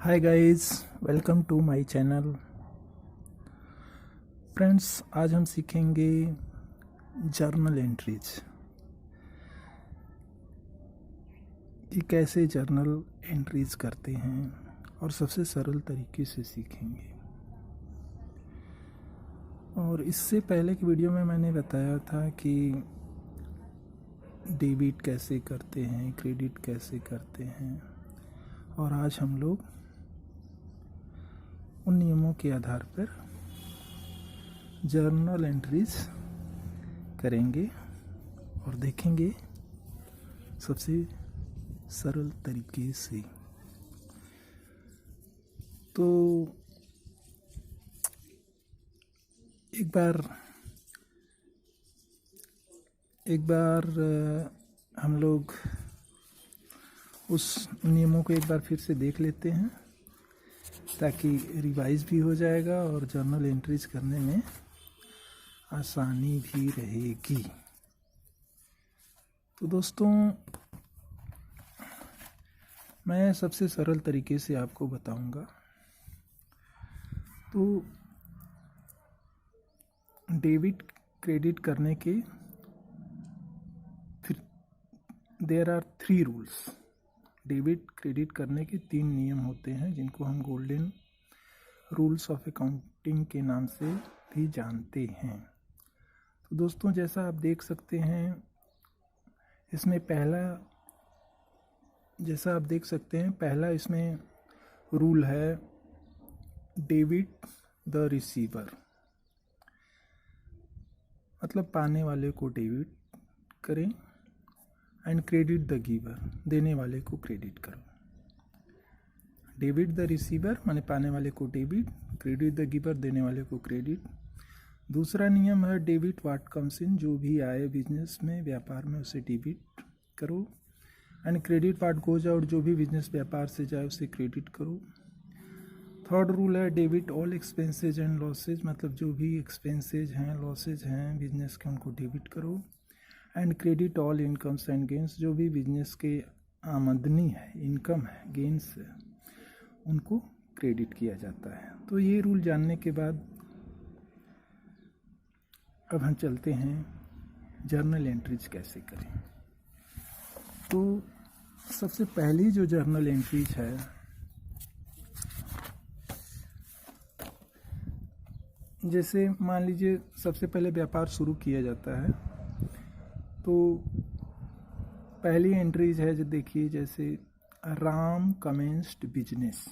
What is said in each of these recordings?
Hi guys, welcome to my channel. Friends, आज हम सीखेंगे जर्नल एंट्रीज कि कैसे जर्नल एंट्रीज करते हैं और सबसे सरल तरीके से सीखेंगे। और इससे पहले की वीडियो में मैंने बताया था कि डेबिट कैसे करते हैं, क्रेडिट कैसे करते हैं, और आज हम लोग उन नियमों के आधार पर जर्नल एंट्रीज करेंगे और देखेंगे सबसे सरल तरीके से। तो एक बार हम लोग उस नियमों को एक बार फिर से देख लेते हैं ताकि रिवाइज भी हो जाएगा और जर्नल एंट्रीज करने में आसानी भी रहेगी। तो दोस्तों, मैं सबसे सरल तरीके से आपको बताऊंगा। तो डेबिट क्रेडिट करने के फिर there are 3 rules. Debit credit करने के 3 नियम होते हैं जिनको हम गोल्डन रूल्स ऑफ अकाउंटिंग के नाम से भी जानते हैं। तो दोस्तों, जैसा आप देख सकते हैं, इसमें पहला इसमें रूल है डेबिट द रिसीवर, मतलब पाने वाले को डेबिट करें, एंड क्रेडिट द गिवर, देने वाले को क्रेडिट करो। डेबिट द रिसीवर माने पाने वाले को डेबिट, क्रेडिट द गिवर देने वाले को क्रेडिट। दूसरा नियम है डेबिट व्हाट कम्स इन, जो भी आए बिजनेस में, व्यापार में, उसे डेबिट करो, and credit what goes out, जो भी बिजनेस व्यापार से जाए उसे क्रेडिट करो। थर्ड रूल है debit all expenses and losses, मतलब जो भी एक्सपेंसेज हैं, लॉसेज हैं बिजनेस के, उनको डेबिट करो, and credit all incomes and gains, जो भी बिजनेस के आमदनी है, इनकम है, गेंस है, उनको क्रेडिट किया जाता है। तो ये रूल जानने के बाद अब हम चलते हैं जर्नल एंट्रीज कैसे करें। तो सबसे पहली जो जर्नल एंट्रीज है, जैसे मान लीजिए सबसे पहले व्यापार शुरू किया जाता है, तो पहली एंट्रीज है जो देखिए, जैसे Ram commenced business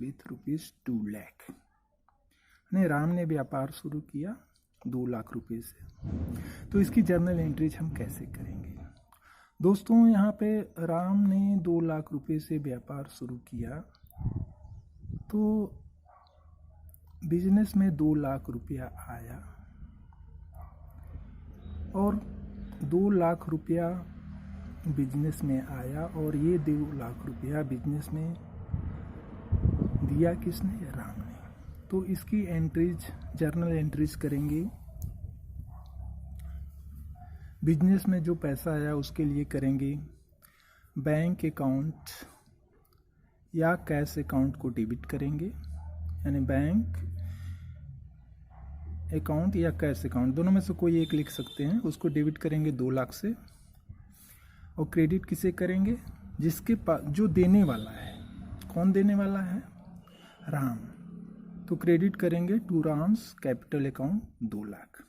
with ₹2 lakh. नहीं, राम ने व्यापार शुरू किया 2 लाख रुपए से। तो इसकी जर्नल एंट्रीज हम कैसे करेंगे दोस्तों? यहाँ पे राम ने 2 लाख रुपए से व्यापार शुरू किया, तो बिजनेस में 2 लाख रुपया आया और 2 लाख रुपया बिजनेस में आया, और ये 2 लाख रुपया बिजनेस में दिया किसने? राम ने। तो इसकी एंट्रीज, जर्नल एंट्रीज करेंगे। बिजनेस में जो पैसा आया उसके लिए करेंगे बैंक अकाउंट या कैश अकाउंट को डेबिट करेंगे, यानी बैंक अकाउंट या कैश अकाउंट, दोनों में से कोई एक लिख सकते हैं, उसको डेबिट करेंगे 2 लाख से। और क्रेडिट किसे करेंगे? जिसके पास, जो देने वाला है। कौन देने वाला है? राम। तो क्रेडिट करेंगे to Ram's capital account 2 lakh,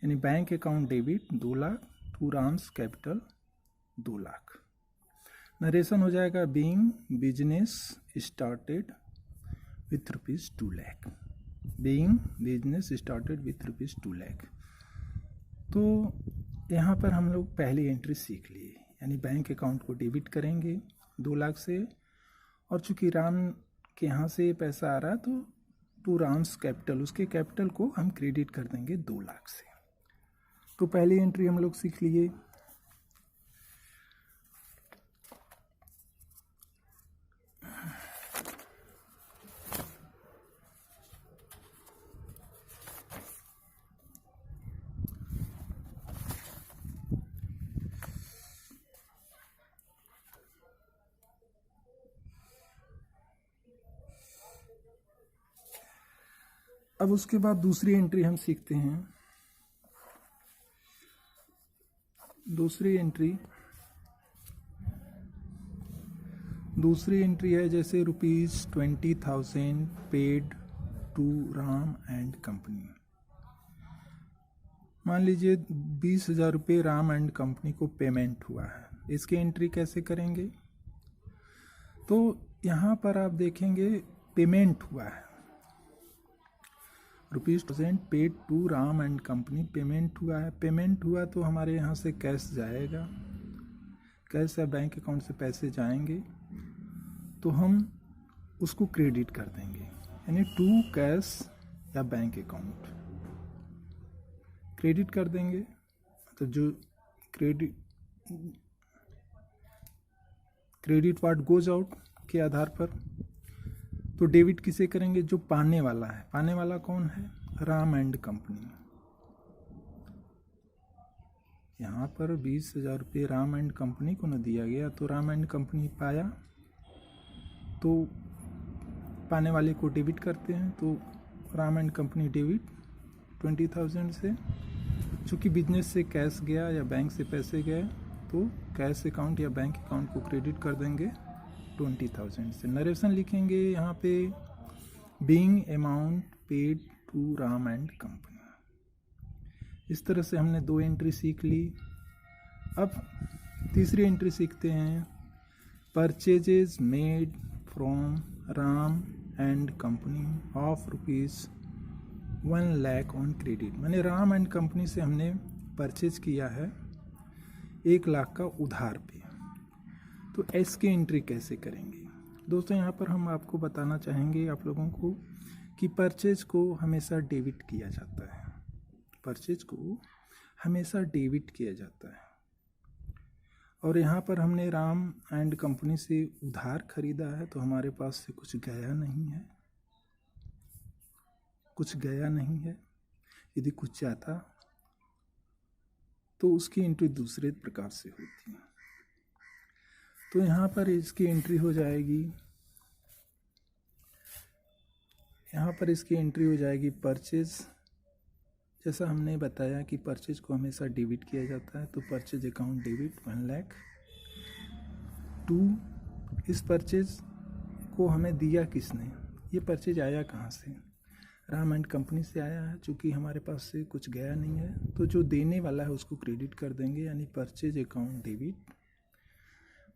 यानी bank account debit 2 lakh, to Ram's capital 2 lakh. Narration हो जाएगा being business started with ₹2 lakh, being business started with ₹2 lakh. तो यहाँ पर हम लोग पहली एंट्री सीख लिए, यानी बैंक अकाउंट को डेबिट करेंगे 2 लाख से, और चूंकि राम के यहाँ से पैसा आ रहा, तो टू राम्स कैपिटल, उसके कैपिटल को हम क्रेडिट कर देंगे 2 लाख से। तो पहली एंट्री हम लोग सीख लिए। अब उसके बाद दूसरी एंट्री हम सीखते हैं। दूसरी एंट्री है जैसे ₹20,000 paid to Ram and company. मान लीजिए 20,000 रुपये राम एंड कंपनी को पेमेंट हुआ है। इसकी एंट्री कैसे करेंगे? तो यहाँ पर आप देखेंगे पेमेंट हुआ है, ₹20,000 paid to Ram and company payment हुआ है। पेमेंट हुआ तो हमारे यहाँ से कैश जाएगा, कैश या बैंक अकाउंट से पैसे जाएंगे तो हम उसको क्रेडिट कर देंगे, यानी टू कैश या बैंक अकाउंट क्रेडिट कर देंगे। तो जो क्रेडिट व्हाट गोज आउट के आधार पर, तो डेबिट किसे करेंगे? जो पाने वाला है। पाने वाला कौन है? Ram and company. यहाँ पर 20,000 रुपये राम एंड कंपनी को न दिया गया, तो राम एंड कंपनी पाया तो पाने वाले को डेबिट करते हैं। तो राम एंड कंपनी डेबिट 20,000 से। चूँकि बिजनेस से कैश गया या बैंक से पैसे गए तो कैश अकाउंट या बैंक अकाउंट को क्रेडिट कर देंगे 20,000 से। नरेशन लिखेंगे यहाँ पे being amount paid to Ram and company. इस तरह से हमने 2 एंट्री सीख ली। अब तीसरी एंट्री सीखते हैं, purchases made from Ram and company of ₹1 lakh on credit. मैंने राम एंड कंपनी से हमने परचेज किया है 1 लाख का उधार पे। तो एस की एंट्री कैसे करेंगे? दोस्तों यहाँ पर हम आपको बताना चाहेंगे आप लोगों को कि परचेज को हमेशा डेबिट किया जाता है। परचेज को हमेशा डेबिट किया जाता है। और यहाँ पर हमने राम एंड कंपनी से उधार खरीदा है तो हमारे पास से कुछ गया नहीं है। यदि कुछ जाता तो उसकी एंट्री दूसरे प्रकार से होती है। तो यहाँ पर इसकी एंट्री हो जाएगी, परचेज। जैसा हमने बताया कि परचेज को हमेशा डेबिट किया जाता है, तो purchase account debit 1 lakh to. इस परचेज को हमें दिया किसने? ये परचेज आया कहाँ से? राम एंड कंपनी से आया है। चूँकि हमारे पास से कुछ गया नहीं है तो जो देने वाला है उसको क्रेडिट कर देंगे, यानी परचेज अकाउंट डेबिट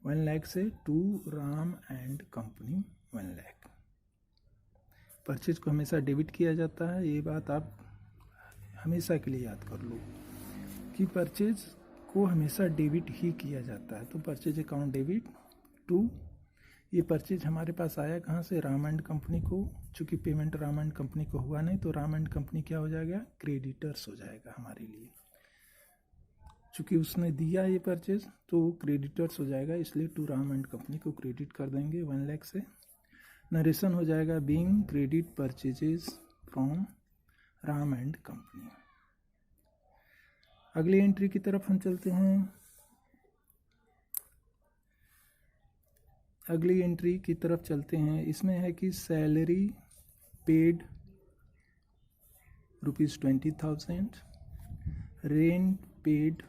1 लाख से to Ram and company 1 lakh. Purchase को हमेशा डेबिट किया जाता है। ये बात आप हमेशा के लिए याद कर लो कि परचेज को हमेशा डेबिट ही किया जाता है। तो परचेज अकाउंट डेबिट टू, ये परचेज हमारे पास आया कहाँ से? राम एंड कंपनी को। चूँकि पेमेंट राम एंड कंपनी को हुआ नहीं तो राम एंड कंपनी क्या हो जाएगा? क्रेडिटर्स हो जाएगा हमारे लिए। चूँकि उसने दिया ये परचेज तो क्रेडिटर्स हो जाएगा, इसलिए टू राम एंड कंपनी को क्रेडिट कर देंगे 1 लाख से। नरेशन हो जाएगा being credit purchases from Ram and company. अगली एंट्री की तरफ हम चलते हैं। इसमें है कि salary paid ₹20,000, rent paid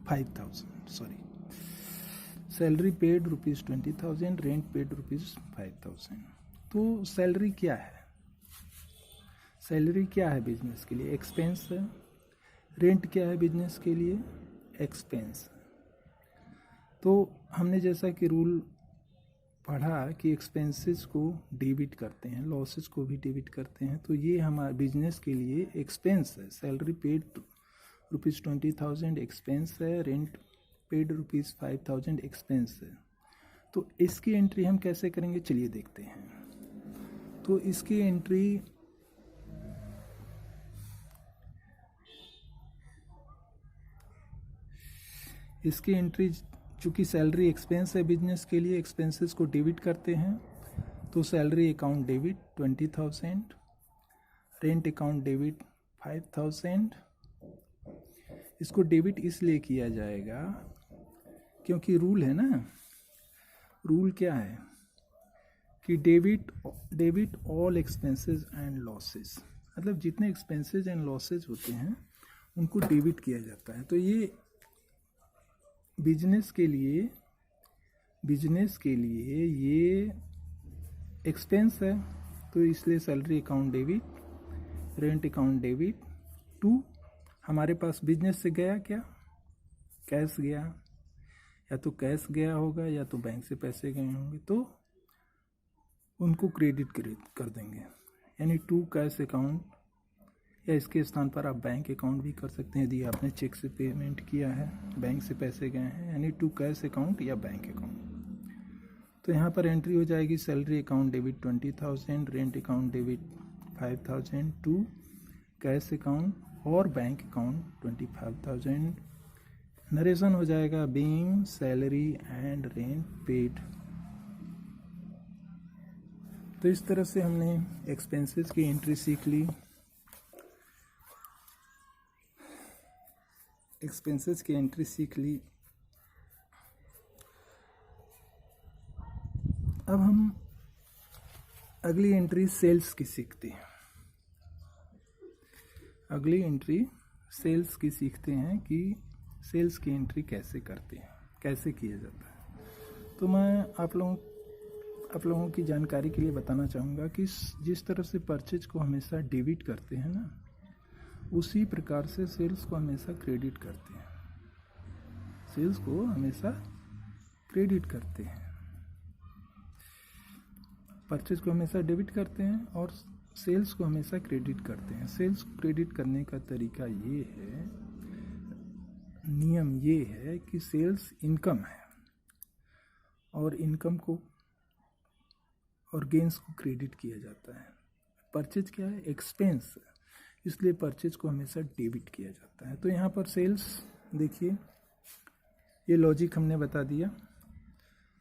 ₹5,000। Salary paid ₹20,000, rent paid ₹5,000। तो सैलरी क्या है? बिजनेस के लिए एक्सपेंस है। रेंट क्या है बिजनेस के लिए? एक्सपेंस। तो हमने जैसा कि रूल पढ़ा कि एक्सपेंसेस को डेबिट करते हैं, लॉसेस को भी डेबिट करते हैं, तो ये हमारे बिजनेस के लिए एक्सपेंस है। सैलरी पेड ₹20,000 एक्सपेंस है, रेंट पेड ₹5,000 एक्सपेंस है। तो इसकी एंट्री हम कैसे करेंगे चलिए देखते हैं। तो इसकी एंट्री चूँकि सैलरी एक्सपेंस है बिजनेस के लिए, एक्सपेंसेस को डेबिट करते हैं, तो salary account debit 20,000, rent account debit 5,000। इसको डेबिट इसलिए किया जाएगा क्योंकि रूल है ना। रूल क्या है कि debit all expenses and losses, मतलब जितने एक्सपेंसेस एंड लॉसेस होते हैं उनको डेबिट किया जाता है। तो ये बिजनेस के लिए ये एक्सपेंस है, तो इसलिए salary account debit, rent account debit. To, हमारे पास बिजनेस से गया क्या, कैश गया, या तो कैश गया होगा या तो बैंक से पैसे गए होंगे, तो उनको क्रेडिट कर देंगे, यानी टू कैश अकाउंट, या इसके स्थान पर आप बैंक अकाउंट भी कर सकते हैं। यदि आपने चेक से पेमेंट किया है, बैंक से पैसे गए हैं, यानी टू कैश अकाउंट या बैंक अकाउंट। तो यहाँ पर एंट्री हो जाएगी salary account debit 20,000, rent account debit 5,000, to cash account और बैंक अकाउंट 25,000। नरेशन हो जाएगा being salary and rent paid. तो इस तरह से हमने एक्सपेंसेस की एंट्री सीख ली, अब हम अगली एंट्री सेल्स की सीखते हैं। कि सेल्स की एंट्री कैसे करते हैं, कैसे किया जाता है। तो मैं आप लोगों की जानकारी के लिए बताना चाहूँगा कि जिस तरह से परचेज को हमेशा डेबिट करते हैं ना, उसी प्रकार से सेल्स को हमेशा क्रेडिट करते हैं। परचेज को हमेशा डेबिट करते हैं और सेल्स को हमेशा क्रेडिट करते हैं। सेल्स को क्रेडिट करने का तरीका ये है, नियम ये है कि सेल्स इनकम है और इनकम को और गेंस को क्रेडिट किया जाता है। परचेज क्या है, एक्सपेंस, इसलिए परचेज को हमेशा डेबिट किया जाता है। तो यहाँ पर सेल्स देखिए, ये लॉजिक हमने बता दिया।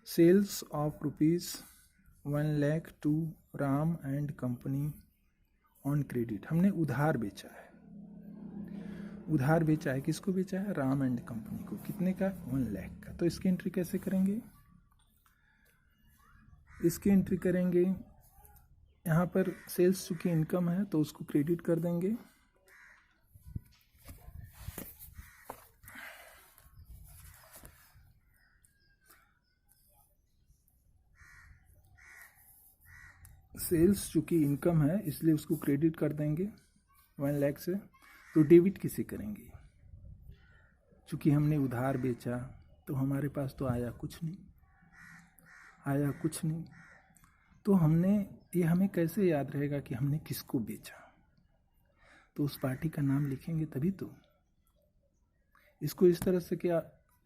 Sales of ₹1 lakh to Ram and company on credit, हमने उधार बेचा है। किसको बेचा है, राम एंड कंपनी को। कितने का, 1 लाख का। तो इसकी एंट्री कैसे करेंगे, यहाँ पर सेल्स चूंकि इनकम है तो उसको क्रेडिट कर देंगे। सेल्स चूंकि इनकम है इसलिए उसको क्रेडिट कर देंगे 1 लाख से। तो डेबिट किसे करेंगे, चूंकि हमने उधार बेचा तो हमारे पास तो आया कुछ नहीं। तो हमें कैसे याद रहेगा कि हमने किसको बेचा, तो उस पार्टी का नाम लिखेंगे तभी तो। इसको इस तरह से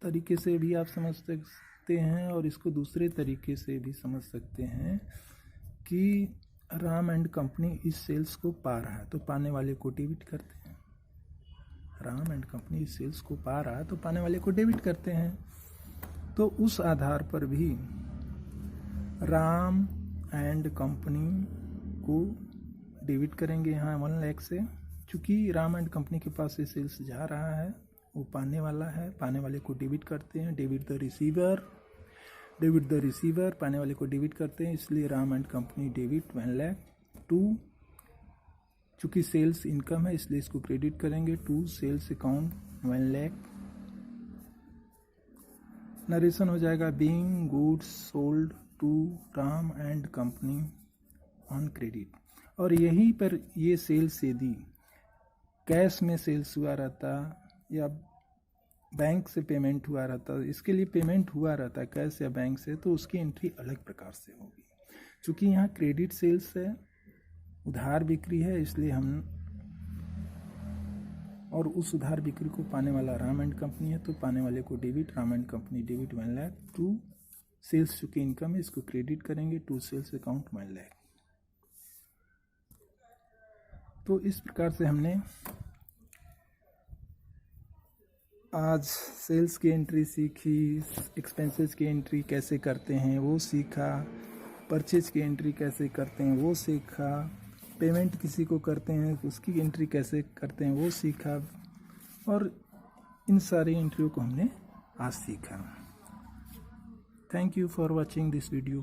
तरीके से भी आप समझ सकते हैं और इसको दूसरे तरीके से भी समझ सकते हैं कि राम एंड कंपनी इस सेल्स को पा रहा है तो पाने वाले को डेबिट करते हैं। राम एंड कंपनी इस सेल्स को पा रहा है तो पाने वाले को डेबिट करते हैं। तो उस आधार पर भी राम एंड कंपनी को डेबिट करेंगे यहाँ 1 लाख से। चूँकि राम एंड कंपनी के पास ये सेल्स जा रहा है, वो पाने वाला है, पाने वाले को डेबिट करते हैं। डेबिट द रिसीवर, पाने वाले को डेबिट करते हैं, इसलिए Ram and company debit 1 lakh. To, चूँकि सेल्स इनकम है इसलिए इसको क्रेडिट करेंगे, to sales account 1 lakh. Narration हो जाएगा being goods sold to Ram and company on credit. और यहीं पर ये सेल्स यदि कैश में सेल्स हुआ रहता या बैंक से पेमेंट हुआ रहता, इसके लिए पेमेंट हुआ रहता कैश या बैंक से, तो उसकी एंट्री अलग प्रकार से होगी। चूँकि यहाँ क्रेडिट सेल्स है, उधार बिक्री है, इसलिए और उस उधार बिक्री को पाने वाला राम एंड कंपनी है तो पाने वाले को debit, Ram and company debit 1 lakh. To sales चूँकि इनकम है इसको क्रेडिट करेंगे, टू सेल्स अकाउंट 1 लाख। तो इस प्रकार से हमने आज सेल्स की एंट्री सीखी, एक्सपेंसेस की एंट्री कैसे करते हैं वो सीखा, परचेज की एंट्री कैसे करते हैं वो सीखा, पेमेंट किसी को करते हैं उसकी एंट्री कैसे करते हैं वो सीखा, और इन सारी एंट्रियों को हमने आज सीखा। Thank you for watching this video.